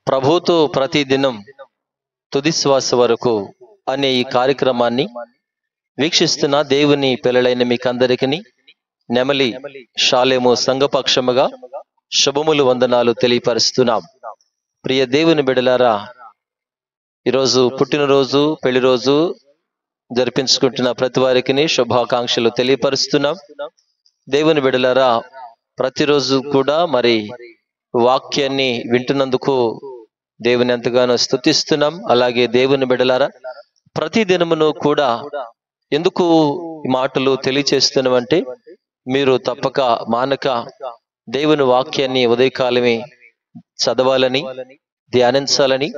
ప్రభుతో ప్రతిదినం తుది శ్వాస వరకు అనే ఈ కార్యక్రమాన్ని వీక్షిస్తున్న దేవుని పిల్లలైన మీకందరికీ నెమలి షాలేము సంఘపక్షముగా శుభములు వందనాలు తెలియపరుస్తున్నాం. ప్రియ దేవుని బిడ్డలారా, ఈరోజు పుట్టినరోజు పెళ్లి రోజు జరిపించుకుంటున్న ప్రతి వారికి శుభాకాంక్షలు తెలియపరుస్తున్నాం. దేవుని బిడ్డలారా, ప్రతిరోజు కూడా మరి వాక్యాన్ని వింటున్నందుకు దేవుని ఎంతగానో స్తుతిస్తున్నాం. అలాగే దేవుని బిడ్డలారా, ప్రతి దినమును కూడా ఎందుకు ఈ మాటలు తెలియచేస్తున్నామంటే, మీరు తప్పక మానక దేవుని వాక్యాన్ని ఉదయకాలమే చదవాలని, ధ్యానించాలని,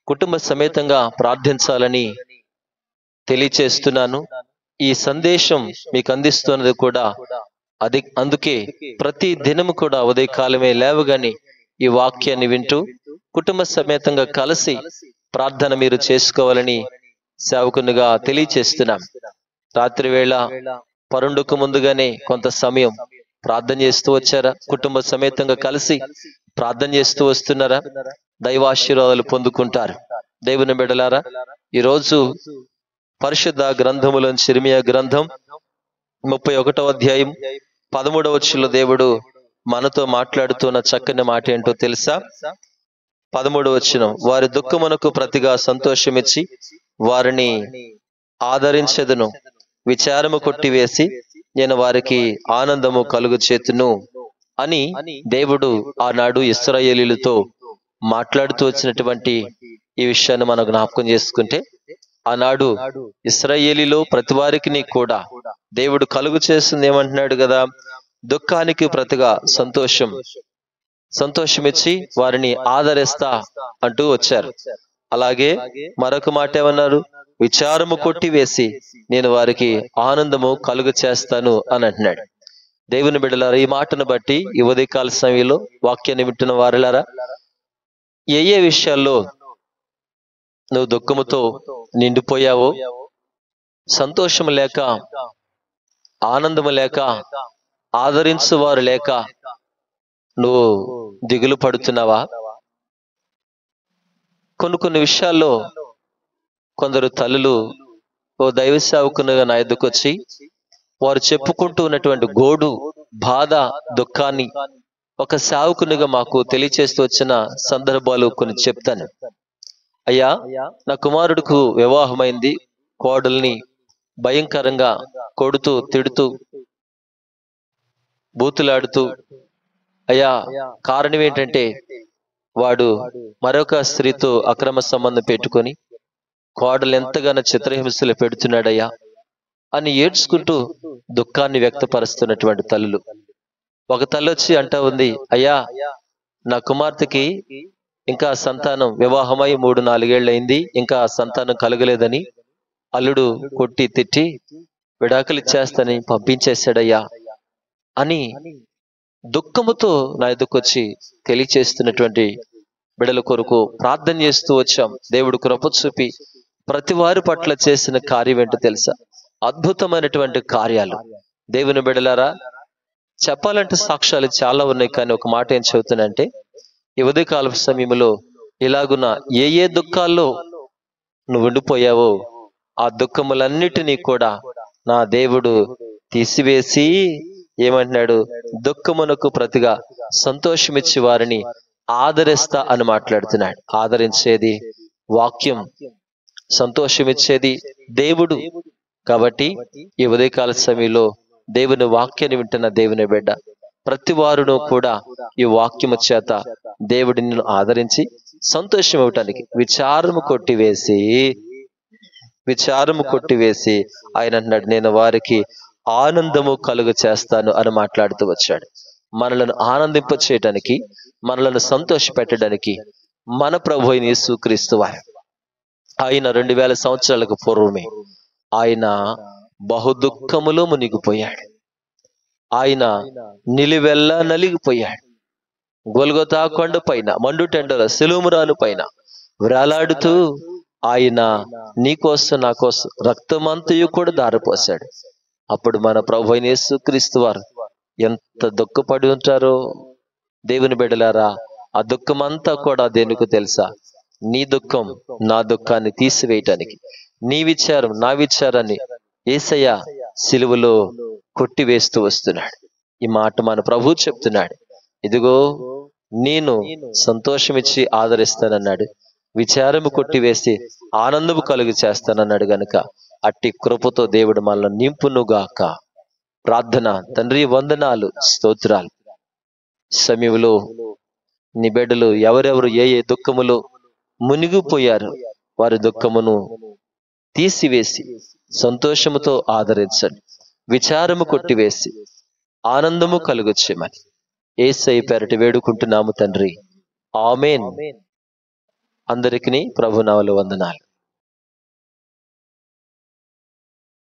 కుటుంబ సమేతంగా ప్రార్థించాలని తెలియచేస్తున్నాను. ఈ సందేశం మీకు అందిస్తున్నది కూడా అందుకే ప్రతి దినము కూడా ఉదయకాలమే లేవగానే ఈ వాక్యాన్ని వింటూ కుటుంబ సమేతంగా కలిసి ప్రార్థన మీరు చేసుకోవాలని సేవకునిగా తెలియచేస్తున్నాం. రాత్రి వేళ పరుండుకు ముందుగానే కొంత సమయం ప్రార్థన చేస్తూ వచ్చారా? కుటుంబ సమేతంగా కలిసి ప్రార్థన చేస్తూ వస్తున్నారా? దైవాశీర్వాదాలు పొందుకుంటారు. దేవుని బిడ్డలారా, ఈరోజు పరిశుద్ధ గ్రంథములోని ఇర్మీయా గ్రంథం 31వ అధ్యాయం 13వ వచనంలో దేవుడు మనతో మాట్లాడుతున్న చక్కని మాట ఏంటో తెలుసా? 13వ వచనం, వారి దుఃఖమునకు ప్రతిగా సంతోషమిచ్చి వారిని ఆదరించెదను, విచారము కొట్టివేసి నేను వారికి ఆనందము కలుగు చేతును అని దేవుడు ఆనాడు ఇశ్రాయేలీయులతో మాట్లాడుతూ వచ్చినటువంటి ఈ విషయాన్ని మనం జ్ఞాపకం చేసుకుంటే, ఆనాడు ఇశ్రాయేలీలో ప్రతి వారికి కూడా దేవుడు కలుగు చేస్తుంది ఏమంటున్నాడు కదా, దుఃఖానికి ప్రతిగా సంతోషమిచ్చి వారిని ఆదరిస్తా అంటూ వచ్చారు. అలాగే మరొక మాట ఏమన్నారు? విచారము కొట్టివేసి నేను వారికి ఆనందము కలుగు చేస్తాను అని అంటున్నాడు. దేవుని బిడ్డలారా, ఈ మాటను బట్టి ఈ ఉదయకాల సమయంలో వాక్యాన్ని వింటున్న వారిలారా, ఏ విషయాల్లో నువ్వు దుఃఖముతో నిండిపోయావో, సంతోషము లేక, ఆనందము లేక, ఆదరించువారు లేక నువ్వు దిగులు పడుతున్నావా? కొన్ని విషయాల్లో కొందరు తల్లులు ఓ దైవ సేవకునిగా నా ఎద్దుకు వచ్చి వారు చెప్పుకుంటూ ఉన్నటువంటి గోడు, బాధ, దుఃఖాన్ని ఒక సేవకునిగా మాకు తెలియచేస్తూ వచ్చిన సందర్భాలు కొన్ని చెప్తాను. అయ్యా, నా కుమారుడికి వివాహమైంది, కోడల్ని భయంకరంగా కొడుతూ, తిడుతూ, బూతులాడుతూ, అయ్యా కారణం ఏంటంటే వాడు మరొక స్త్రీతో అక్రమ సంబంధం పెట్టుకొని కోడలు ఎంతగానో చిత్రహింసలు పెడుతున్నాడయ్యా అని ఏడ్చుకుంటూ దుఃఖాన్ని వ్యక్తపరుస్తున్నటువంటి తల్లులు. ఒక తల్లి వచ్చి అంటా ఉంది, అయ్యా నా కుమార్తెకి ఇంకా సంతానం వివాహమై 3-4 ఏళ్ళయింది, ఇంకా సంతానం కలగలేదని అల్లుడు కొట్టి తిట్టి విడాకులు ఇచ్చేస్తానని పంపించేశాడయ్యా అని దుఃఖముతో నా ఎదుకొచ్చి తెలియచేస్తున్నటువంటి బిడల కొరకు ప్రార్థన చేస్తూ వచ్చాం. దేవుడు కృప చూపి ప్రతి వారి పట్ల చేసిన కార్యం ఏంటో తెలుసా? అద్భుతమైనటువంటి కార్యాలు. దేవుని బిడలారా, చెప్పాలంటే సాక్ష్యాలు చాలా ఉన్నాయి, కానీ ఒక మాట ఏం చెబుతానంటే, ఈ ఉదయకాల సమయంలో ఇలాగున్న ఏ దుఃఖాల్లో నువ్వు ఉండిపోయావో ఆ దుఃఖములన్నిటినీ కూడా నా దేవుడు తీసివేసి ఏమంటున్నాడు? దుఃఖమునకు ప్రతిగా సంతోషమిచ్చి వారిని ఆదరిస్తా అని మాట్లాడుతున్నాడు. ఆదరించేది వాక్యం, సంతోషమిచ్చేది దేవుడు. కాబట్టి ఈ ఉదయకాల సమయంలో దేవుని వాక్యాన్ని వింటున్న దేవుని బిడ్డ, ప్రతి వారును కూడా ఈ వాక్యము చేత దేవుడిని నిన్ను ఆదరించి సంతోషం ఇవ్వటానికి విచారము కొట్టివేసి ఆయన అంటున్నాడు, నేను వారికి ఆనందము కలుగు చేస్తాను అని మాట్లాడుతూ వచ్చాడు. మనలను ఆనందింప చేయటానికి, మనలను సంతోష పెట్టడానికి మన ప్రభు అయిన యేసుక్రీస్తు వారు, ఆయన 2000 సంవత్సరాలకు పూర్వమే ఆయన బహుదుఃఖములో మునిగిపోయాడు. ఆయన నిలువెల్లా నలిగిపోయాడు. గొల్గొతా కొండ పైన, మండుటెండల సిలువరాను పైన వ్రేలాడుతూ ఆయన నీకోసం నా కోసం రక్తమంతయు కూడా దారిపోశాడు. అప్పుడు మన ప్రభు అయిన యేసుక్రీస్తు వారు ఎంత దుఃఖపడి ఉంటారో. దేవుని బిడ్డలారా, ఆ దుఃఖమంతా కూడా దేనికి తెలుసా? నీ దుఃఖం నా దుఃఖాన్ని తీసివేయటానికి, నీ విచారం నా విచారాన్ని యేసయ్య సిలువలో కొట్టివేస్తూ వస్తున్నాడు. ఈ మాట మన ప్రభు చెప్తున్నాడు. ఇదిగో నేను సంతోషమిచ్చి ఆదరిస్తానన్నాడు, విచారము కొట్టివేసి ఆనందము కలుగు చేస్తానన్నాడు. గనుక అట్టి కృపతో దేవుడు మనల్ని నింపునుగాక. ప్రార్థన. తండ్రి వందనాలు, స్తోత్రాలు. సమయంలో నీ బిడ్డలు ఎవరెవరు ఏ ఏ దుఃఖములో మునిగిపోయారు, వారి దుఃఖమును తీసివేసి సంతోషముతో ఆదరించండి, విచారము కొట్టివేసి ఆనందము కలుగు చేయమని యేసయ్య పేరట వేడుకుంటున్నాము తండ్రి. ఆమేన్. అందరికీ ప్రభునామములో వందనాలు.